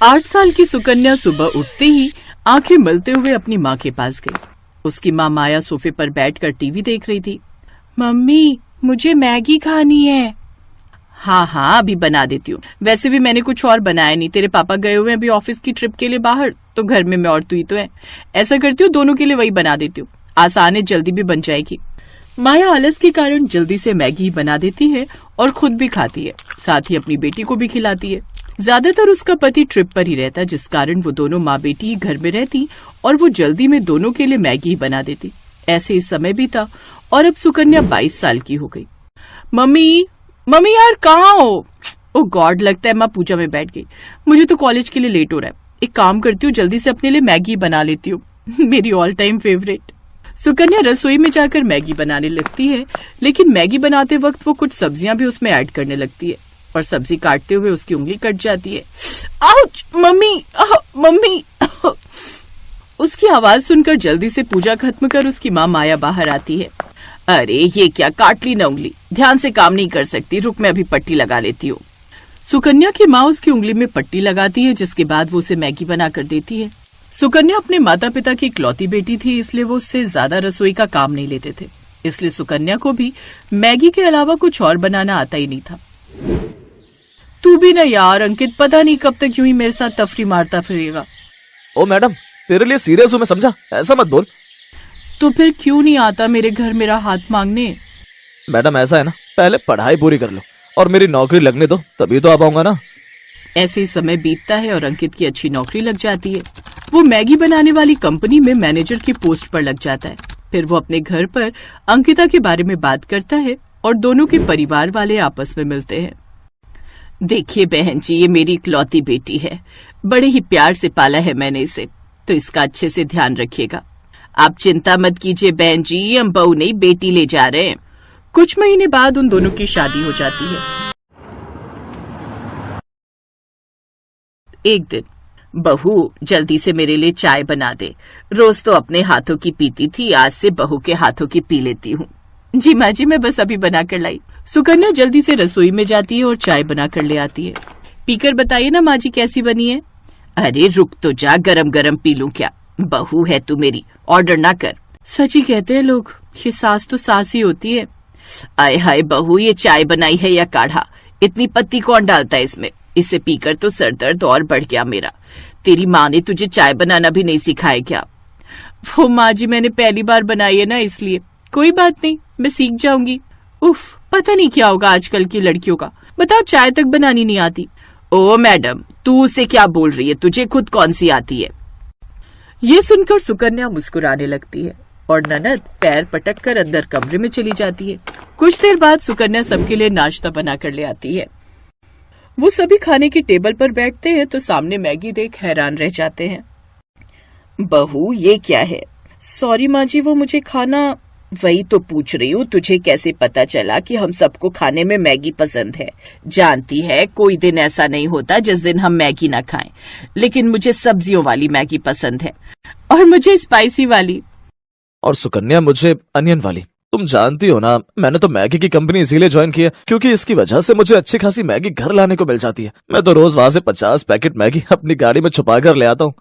8 साल की सुकन्या सुबह उठते ही आंखें मलते हुए अपनी माँ के पास गई। उसकी माँ माया सोफे पर बैठकर टीवी देख रही थी। मम्मी, मुझे मैगी खानी है। हाँ, अभी बना देती हूँ। वैसे भी मैंने कुछ और बनाया नहीं, तेरे पापा गए हुए हैं अभी ऑफिस की ट्रिप के लिए बाहर, तो घर में मैं और तू ही तो है। ऐसा करती हूँ, दोनों के लिए वही बना देती हूँ, आसान है, जल्दी भी बन जाएगी। माया आलस के कारण जल्दी से मैगी बना देती है और खुद भी खाती है, साथ ही अपनी बेटी को भी खिलाती है। ज्यादातर उसका पति ट्रिप पर ही रहता, जिस कारण वो दोनों माँ बेटी ही घर में रहती और वो जल्दी में दोनों के लिए मैगी बना देती। ऐसे ही समय बीता और अब सुकन्या 22 साल की हो गई। मम्मी यार कहाँ हो? ओ गॉड, लगता है माँ पूजा में बैठ गई। मुझे तो कॉलेज के लिए लेट हो रहा है। एक काम करती हूँ, जल्दी से अपने लिए मैगी बना लेती हूँ। मेरी ऑल टाइम फेवरेट। सुकन्या रसोई में जाकर मैगी बनाने लगती है, लेकिन मैगी बनाते वक्त वो कुछ सब्जियां भी उसमें ऐड करने लगती है और सब्जी काटते हुए उसकी उंगली कट जाती है। Ouch mummy. उसकी आवाज सुनकर जल्दी से पूजा खत्म कर उसकी माँ माया बाहर आती है। अरे ये क्या, काट ली ना उंगली, ध्यान से काम नहीं कर सकती, रुक मैं अभी पट्टी लगा लेती हूँ। सुकन्या की माँ उसकी उंगली में पट्टी लगाती है, जिसके बाद वो उसे मैगी बना कर देती है। सुकन्या अपने माता पिता की इकलौती बेटी थी, इसलिए वो उससे ज्यादा रसोई का काम नहीं लेते थे, इसलिए सुकन्या को भी मैगी के अलावा कुछ और बनाना आता ही नहीं था। तू भी ना यार अंकित, पता नहीं कब तक यूं ही मेरे साथ तफरी मारता फिरेगा। ओ मैडम, तेरे लिए सीरियस हूँ मैं, समझा? ऐसा मत बोल। तो फिर क्यों नहीं आता मेरे घर मेरा हाथ मांगने? मैडम ऐसा है ना, पहले पढ़ाई पूरी कर लो और मेरी नौकरी लगने दो, तभी तो आ पाऊंगा ना। ऐसे ही समय बीतता है और अंकित की अच्छी नौकरी लग जाती है। वो मैगी बनाने वाली कंपनी में मैनेजर की पोस्ट पर लग जाता है। फिर वो अपने घर पर अंकिता के बारे में बात करता है और दोनों के परिवार वाले आपस में मिलते हैं। देखिए बहन जी, ये मेरी इकलौती बेटी है, बड़े ही प्यार से पाला है मैंने इसे, तो इसका अच्छे से ध्यान रखिएगा। आप चिंता मत कीजिए बहन जी, हम बहू नहीं बेटी ले जा रहे हैं। कुछ महीने बाद उन दोनों की शादी हो जाती है। एक दिन, बहू जल्दी से मेरे लिए चाय बना दे, रोज तो अपने हाथों की पीती थी, आज से बहू के हाथों की पी लेती हूँ। जी माँ जी, मैं बस अभी बना कर लाई। सुकन्या जल्दी से रसोई में जाती है और चाय बना कर ले आती है। पीकर बताइए ना माँ जी कैसी बनी है। अरे रुक तो जा, गरम गरम पी लूं क्या, बहू है तू मेरी, ऑर्डर ना कर। सच ही कहते हैं लोग, ये सास तो सास ही होती है। आय हाय बहू, ये चाय बनाई है या काढ़ा, इतनी पत्ती कौन डालता है इसमें, इसे पीकर तो सर दर्द और बढ़ गया मेरा। तेरी माँ ने तुझे चाय बनाना भी नहीं सिखाया क्या? वो माँ जी मैंने पहली बार बनाई है ना, इसलिए। कोई बात नहीं, मैं सीख जाऊंगी। उफ, पता नहीं क्या होगा आजकल की लड़कियों का, बताओ चाय तक बनानी नहीं आती। ओ मैडम, तू उसे क्या बोल रही है, तुझे खुद कौन सी आती है? ये सुनकर सुकन्या मुस्कुराने लगती है और ननद पैर पटक कर अंदर कमरे में चली जाती है। कुछ देर बाद सुकन्या सबके लिए नाश्ता बना कर ले आती है। वो सभी खाने की टेबल पर बैठते हैं तो सामने मैगी देख हैरान रह जाते हैं। बहू ये क्या है? सॉरी माँ जी, वो मुझे खाना। वही तो पूछ रही हूँ, तुझे कैसे पता चला कि हम सबको खाने में मैगी पसंद है? जानती है कोई दिन ऐसा नहीं होता जिस दिन हम मैगी ना खाएं, लेकिन मुझे सब्जियों वाली मैगी पसंद है और मुझे स्पाइसी वाली। और सुकन्या मुझे अनियन वाली। तुम जानती हो ना, मैंने तो मैगी की कंपनी इसीलिए ज्वाइन की है क्योंकि इसकी वजह से मुझे अच्छी खासी मैगी घर लाने को मिल जाती है। मैं तो रोज वहाँ से 50 पैकेट मैगी अपनी गाड़ी में छुपा कर ले आता हूँ।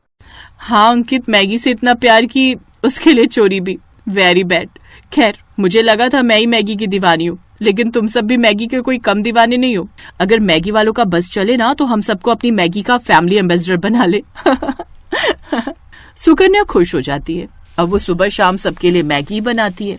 हाँ अंकित, मैगी से इतना प्यार की उसके लिए चोरी भी, वेरी बैड। खैर, मुझे लगा था मैं ही मैगी की दीवानी हूँ, लेकिन तुम सब भी मैगी के कोई कम दीवाने नहीं हो। अगर मैगी वालों का बस चले ना तो हम सबको अपनी मैगी का फैमिली एम्बेसडर बना ले। सुकन्या खुश हो जाती है। अब वो सुबह शाम सबके लिए मैगी बनाती है।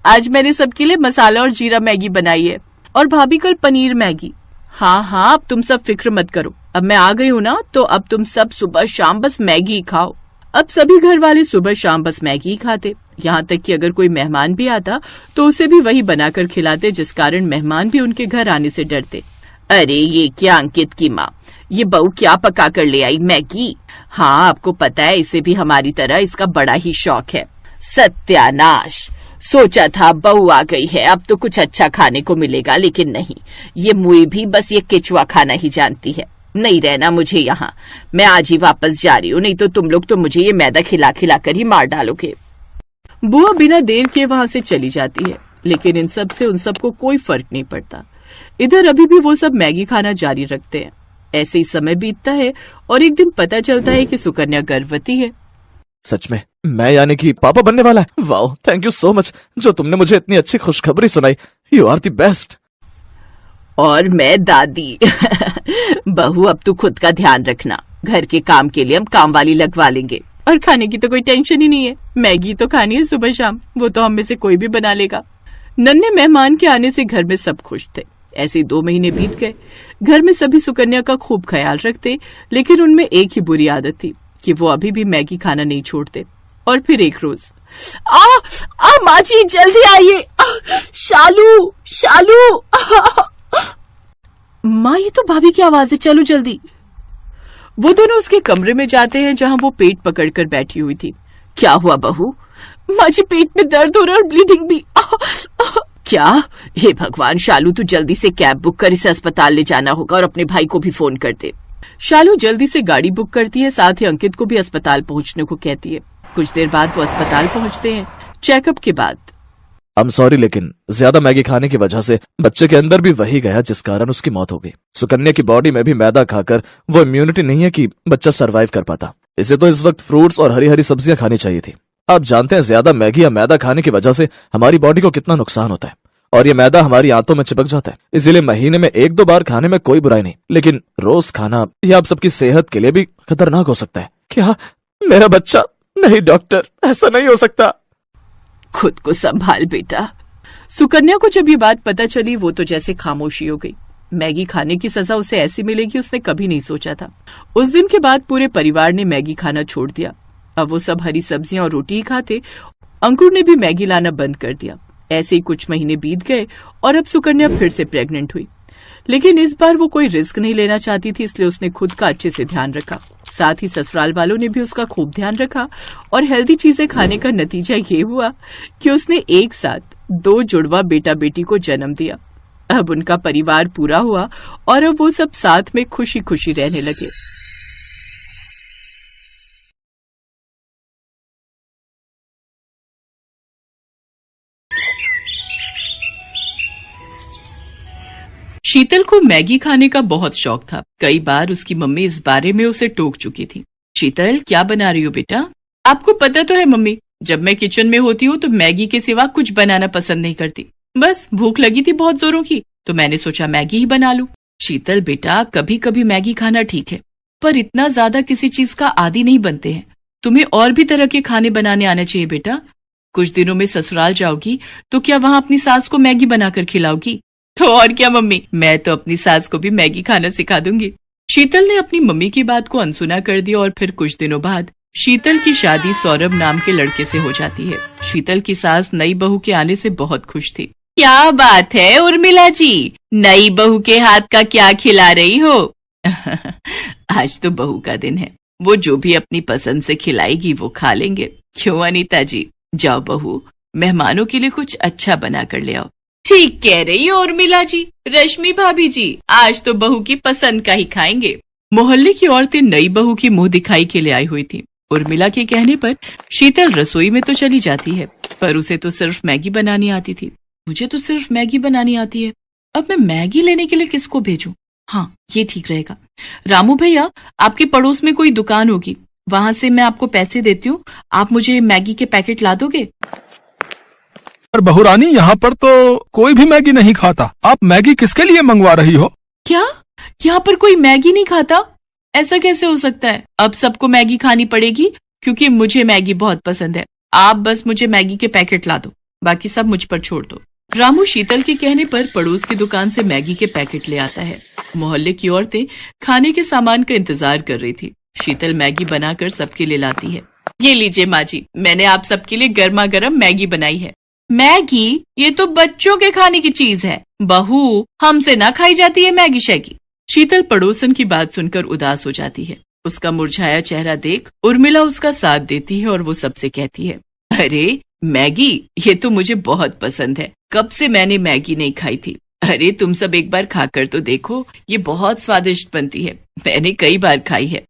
आज मैंने सबके लिए मसाला और जीरा मैगी बनाई है और भाभी कल पनीर मैगी। हाँ, अब तुम सब फिक्र मत करो, अब मैं आ गई हूँ ना, तो अब तुम सब सुबह शाम बस मैगी खाओ। अब सभी घर वाले सुबह शाम बस मैगी ही खाते, यहाँ तक कि अगर कोई मेहमान भी आता तो उसे भी वही बनाकर खिलाते, जिस कारण मेहमान भी उनके घर आने से डरते। अरे ये क्या अंकित की माँ, ये बहू क्या पका कर ले आई, मैगी? हाँ आपको पता है, इसे भी हमारी तरह इसका बड़ा ही शौक है। सत्यानाश, सोचा था बहू आ गई है अब तो कुछ अच्छा खाने को मिलेगा, लेकिन नहीं, ये मुई भी बस ये केचुआ खाना ही जानती है। नहीं रहना मुझे यहाँ, मैं आज ही वापस जा रही हूँ, नहीं तो तुम लोग तो मुझे ये मैदा खिला खिला कर ही मार डालोगे। बुआ बिना देर के वहां से चली जाती है, लेकिन इन सब से उन सबको कोई फर्क नहीं पड़ता। इधर अभी भी वो सब मैगी खाना जारी रखते हैं। ऐसे ही समय बीतता है और एक दिन पता चलता है कि सुकन्या गर्भवती है। सच में मैं यानी कि पापा बनने वाला है। Wow, thank you so much जो तुमने मुझे इतनी अच्छी खुशखबरी सुनाई। You are the best. और मैं दादी। बहू अब तू खुद का ध्यान रखना, घर के काम के लिए हम काम वाली लगवा लेंगे और खाने की तो कोई टेंशन ही नहीं है। मैगी तो खानी है सुबह शाम, वो तो हम में से कोई भी बना लेगा। नन्हे मेहमान के आने से घर में सब खुश थे। ऐसे 2 महीने बीत गए। घर में सभी सुकन्या का खूब ख्याल रखते, लेकिन उनमें एक ही बुरी आदत थी कि वो अभी भी मैगी खाना नहीं छोड़ते। और फिर एक रोज माँ जी जल्दी आइए, शालू शालू। माँ ये तो भाभी की आवाज है, चलो जल्दी। वो दोनों उसके कमरे में जाते हैं जहां वो पेट पकड़कर बैठी हुई थी। क्या हुआ बहू? माँ जी पेट में दर्द हो रहा है और ब्लीडिंग भी। क्या? हे भगवान, शालू तू जल्दी से कैब बुक कर, इसे अस्पताल ले जाना होगा और अपने भाई को भी फोन कर दे। शालू जल्दी से गाड़ी बुक करती है, साथ ही अंकित को भी अस्पताल पहुंचने को कहती है। कुछ देर बाद वो अस्पताल पहुंचते हैं। चेकअप के बाद I'm sorry, लेकिन ज्यादा मैगी खाने की वजह से बच्चे के अंदर भी वही गया जिस कारण उसकी मौत हो गई। सुकन्या की बॉडी में भी मैदा खाकर वो इम्यूनिटी नहीं है कि बच्चा सरवाइव कर पाता। इसे तो इस वक्त फ्रूट्स और हरी हरी सब्जियां खानी चाहिए थी। आप जानते हैं ज्यादा मैगी या मैदा खाने की वजह से हमारी बॉडी को कितना नुकसान होता है, और ये मैदा हमारी आंतों में चिपक जाता है। इसीलिए महीने में 1-2 बार खाने में कोई बुराई नहीं, लेकिन रोज खाना यह आप सबकी सेहत के लिए भी खतरनाक हो सकता है। क्या मेरा बच्चा? नहीं डॉक्टर, ऐसा नहीं हो सकता। खुद को संभाल बेटा। सुकन्या को जब ये बात पता चली वो तो जैसे खामोशी हो गई। मैगी खाने की सजा उसे ऐसी मिलेगी उसने कभी नहीं सोचा था। उस दिन के बाद पूरे परिवार ने मैगी खाना छोड़ दिया। अब वो सब हरी सब्जियां और रोटी ही खाते। अंकुर ने भी मैगी लाना बंद कर दिया। ऐसे ही कुछ महीने बीत गए और अब सुकन्या फिर से प्रेग्नेंट हुई, लेकिन इस बार वो कोई रिस्क नहीं लेना चाहती थी, इसलिए उसने खुद का अच्छे से ध्यान रखा। साथ ही ससुराल वालों ने भी उसका खूब ध्यान रखा और हेल्दी चीजें खाने का नतीजा ये हुआ कि उसने एक साथ 2 जुड़वा बेटा बेटी को जन्म दिया। अब उनका परिवार पूरा हुआ और अब वो सब साथ में खुशी खुशी रहने लगे। शीतल को मैगी खाने का बहुत शौक था। कई बार उसकी मम्मी इस बारे में उसे टोक चुकी थी। शीतल क्या बना रही हो बेटा? आपको पता तो है मम्मी, जब मैं किचन में होती हूँ तो मैगी के सिवा कुछ बनाना पसंद नहीं करती। बस भूख लगी थी बहुत जोरों की, तो मैंने सोचा मैगी ही बना लूं। शीतल बेटा, कभी कभी मैगी खाना ठीक है, पर इतना ज्यादा किसी चीज का आदी नहीं बनते हैं। तुम्हें और भी तरह के खाने बनाने आने चाहिए बेटा। कुछ दिनों में ससुराल जाओगी तो क्या वहाँ अपनी सास को मैगी बनाकर खिलाओगी? तो और क्या मम्मी, मैं तो अपनी सास को भी मैगी खाना सिखा दूंगी। शीतल ने अपनी मम्मी की बात को अनसुना कर दिया और फिर कुछ दिनों बाद शीतल की शादी सौरभ नाम के लड़के से हो जाती है। शीतल की सास नई बहू के आने से बहुत खुश थी। क्या बात है उर्मिला जी, नई बहू के हाथ का क्या खिला रही हो? आज तो बहू का दिन है, वो जो भी अपनी पसंद से खिलाएगी वो खा लेंगे। क्यों अनीता जी? जाओ बहू, मेहमानों के लिए कुछ अच्छा बना कर ले आओ। ठीक कह रही हो उर्मिला जी। रश्मि भाभी जी, आज तो बहू की पसंद का ही खाएंगे। मोहल्ले की औरतें नई बहू की मुंह दिखाई के लिए आई हुई थी। उर्मिला के कहने पर शीतल रसोई में तो चली जाती है, पर उसे तो सिर्फ मैगी बनानी आती थी। मुझे तो सिर्फ मैगी बनानी आती है, अब मैं मैगी लेने के लिए किसको भेजूं? हाँ, ये ठीक रहेगा। रामू भैया, आपके पड़ोस में कोई दुकान होगी, वहां से मैं आपको पैसे देती हूँ, आप मुझे मैगी के पैकेट ला दोगे? पर बहुरानी, यहाँ पर तो कोई भी मैगी नहीं खाता। आप मैगी किसके लिए मंगवा रही हो? क्या यहाँ पर कोई मैगी नहीं खाता? ऐसा कैसे हो सकता है? अब सबको मैगी खानी पड़ेगी क्योंकि मुझे मैगी बहुत पसंद है। आप बस मुझे मैगी के पैकेट ला दो, बाकी सब मुझ पर छोड़ दो। रामू शीतल के कहने पर पड़ोस की दुकान से मैगी के पैकेट ले आता है। मोहल्ले की औरतें खाने के सामान का इंतजार कर रही थी। शीतल मैगी बनाकर सबके लिए लाती है। ये लीजिए माँ जी, मैंने आप सबके लिए गर्मा गर्म मैगी बनाई है। मैगी? ये तो बच्चों के खाने की चीज है बहू, हमसे ना खाई जाती है मैगी शैगी। शीतल पड़ोसन की बात सुनकर उदास हो जाती है। उसका मुरझाया चेहरा देख उर्मिला उसका साथ देती है और वो सबसे कहती है, अरे मैगी, ये तो मुझे बहुत पसंद है, कब से मैंने मैगी नहीं खाई थी। अरे तुम सब एक बार खाकर तो देखो, ये बहुत स्वादिष्ट बनती है, मैंने कई बार खाई है।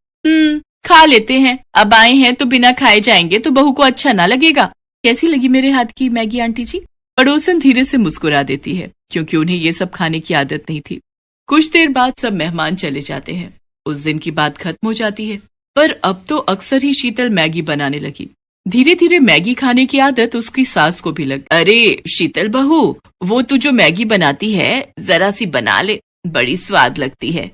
खा लेते हैं, अब आए हैं तो बिना खाए जाएंगे तो बहू को अच्छा ना लगेगा। कैसी लगी मेरे हाथ की मैगी आंटी जी? पड़ोसन धीरे से मुस्कुरा देती है, क्योंकि उन्हें ये सब खाने की आदत नहीं थी। कुछ देर बाद सब मेहमान चले जाते हैं। उस दिन की बात खत्म हो जाती है। पर अब तो अक्सर ही शीतल मैगी बनाने लगी। धीरे धीरे मैगी खाने की आदत उसकी सास को भी लगी। अरे शीतल बहू, वो तू जो मैगी बनाती है जरा सी बना ले, बड़ी स्वाद लगती है।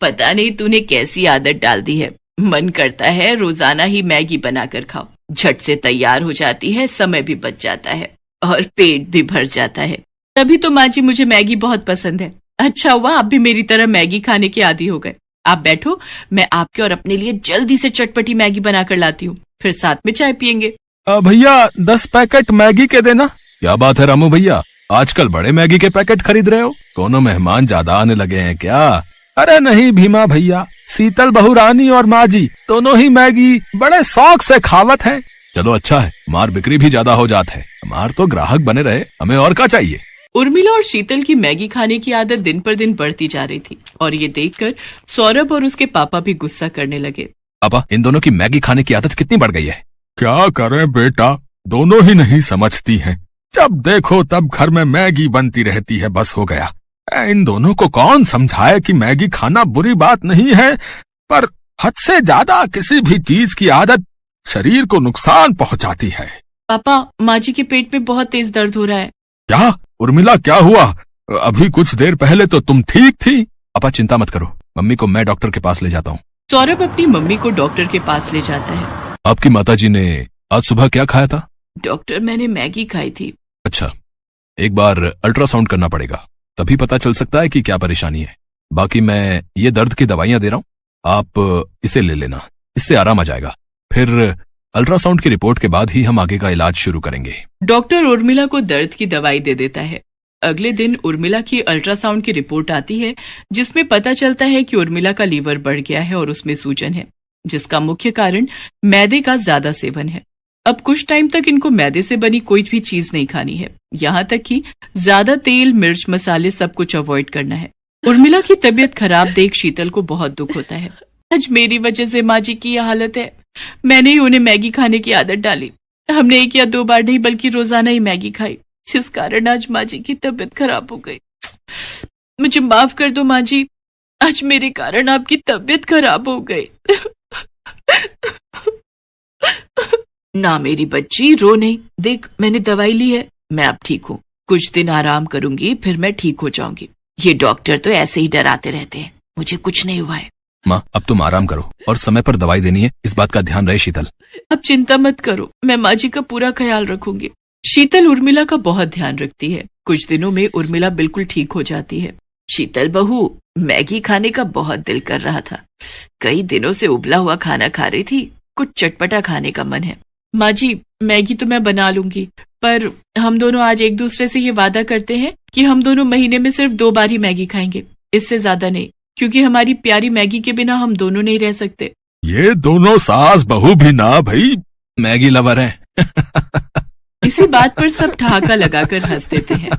पता नहीं तूने कैसी आदत डाल दी है, मन करता है रोजाना ही मैगी बनाकर खाओ। झट से तैयार हो जाती है, समय भी बच जाता है और पेट भी भर जाता है। तभी तो माँ जी मुझे मैगी बहुत पसंद है। अच्छा हुआ आप भी मेरी तरह मैगी खाने के आदी हो गए। आप बैठो, मैं आपके और अपने लिए जल्दी से चटपटी मैगी बनाकर लाती हूँ, फिर साथ में चाय पियेंगे। भैया 10 पैकेट मैगी के देना। क्या बात है रामू भैया, आजकल बड़े मैगी के पैकेट खरीद रहे हो? कोनो मेहमान ज्यादा आने लगे हैं क्या? अरे नहीं भीमा भैया, शीतल बहू रानी और माँ जी दोनों ही मैगी बड़े शौक से खावत हैं। चलो अच्छा है, हमार बिक्री भी ज्यादा हो जात है, हमार तो ग्राहक बने रहे, हमें और क्या चाहिए। उर्मिला और शीतल की मैगी खाने की आदत दिन पर दिन बढ़ती जा रही थी और ये देखकर सौरभ और उसके पापा भी गुस्सा करने लगे। पापा, इन दोनों की मैगी खाने की आदत कितनी बढ़ गई है। क्या करें बेटा, दोनों ही नहीं समझती हैं। जब देखो तब घर में मैगी बनती रहती है, बस हो गया। इन दोनों को कौन समझाए कि मैगी खाना बुरी बात नहीं है, पर हद से ज्यादा किसी भी चीज की आदत शरीर को नुकसान पहुंचाती है। पापा, माँ जी के पेट में बहुत तेज दर्द हो रहा है। क्या उर्मिला, क्या हुआ? अभी कुछ देर पहले तो तुम ठीक थी। पापा चिंता मत करो, मम्मी को मैं डॉक्टर के पास ले जाता हूँ। सौरभ अपनी मम्मी को डॉक्टर के पास ले जाता है। आपकी माताजी ने आज सुबह क्या खाया था? डॉक्टर, मैंने मैगी खाई थी। अच्छा, एक बार अल्ट्रासाउंड करना पड़ेगा, तभी पता चल सकता है कि क्या परेशानी है। बाकी मैं ये दर्द की दवाइयां दे रहा हूँ, आप इसे ले लेना, इससे आराम आ जाएगा। फिर अल्ट्रासाउंड की रिपोर्ट के बाद ही हम आगे का इलाज शुरू करेंगे। डॉक्टर उर्मिला को दर्द की दवाई दे देता है। अगले दिन उर्मिला की अल्ट्रासाउंड की रिपोर्ट आती है, जिसमें पता चलता है कि उर्मिला का लीवर बढ़ गया है और उसमें सूजन है, जिसका मुख्य कारण मैदे का ज्यादा सेवन है। अब कुछ टाइम तक इनको मैदे से बनी कोई भी चीज नहीं खानी है, यहाँ तक कि ज्यादा तेल, मिर्च, मसाले सब कुछ अवॉइड करना है। उर्मिला की तबीयत खराब देख शीतल को बहुत दुख होता है। आज मेरी वजह से माँ जी की यह हालत है। मैंने ही उन्हें मैगी खाने की आदत डाली। हमने 1 या 2 बार नहीं बल्कि रोजाना ही मैगी खाई, जिस कारण आज माँ जी की तबीयत खराब हो गई। मुझे माफ कर दो माँ जी, आज मेरे कारण आपकी तबीयत खराब हो गई। ना मेरी बच्ची, रो नहीं, देख मैंने दवाई ली है, मैं अब ठीक हूँ। कुछ दिन आराम करूंगी, फिर मैं ठीक हो जाऊंगी। ये डॉक्टर तो ऐसे ही डराते रहते हैं, मुझे कुछ नहीं हुआ है। माँ, अब तुम आराम करो और समय पर दवाई देनी है, इस बात का ध्यान रहे शीतल। अब चिंता मत करो, मैं माँ जी का पूरा ख्याल रखूंगी। शीतल उर्मिला का बहुत ध्यान रखती है। कुछ दिनों में उर्मिला बिल्कुल ठीक हो जाती है। शीतल बहू, मैगी खाने का बहुत दिल कर रहा था, कई दिनों से उबला हुआ खाना खा रही थी, कुछ चटपटा खाने का मन है। माँ जी, मैगी तो मैं बना लूंगी, पर हम दोनों आज एक दूसरे से ये वादा करते हैं कि हम दोनों महीने में सिर्फ 2 बार ही मैगी खाएंगे, इससे ज्यादा नहीं, क्योंकि हमारी प्यारी मैगी के बिना हम दोनों नहीं रह सकते। ये दोनों सास बहू भी ना भाई मैगी लवर हैं। इसी बात पर सब ठहाका लगाकर हंस देते हैं।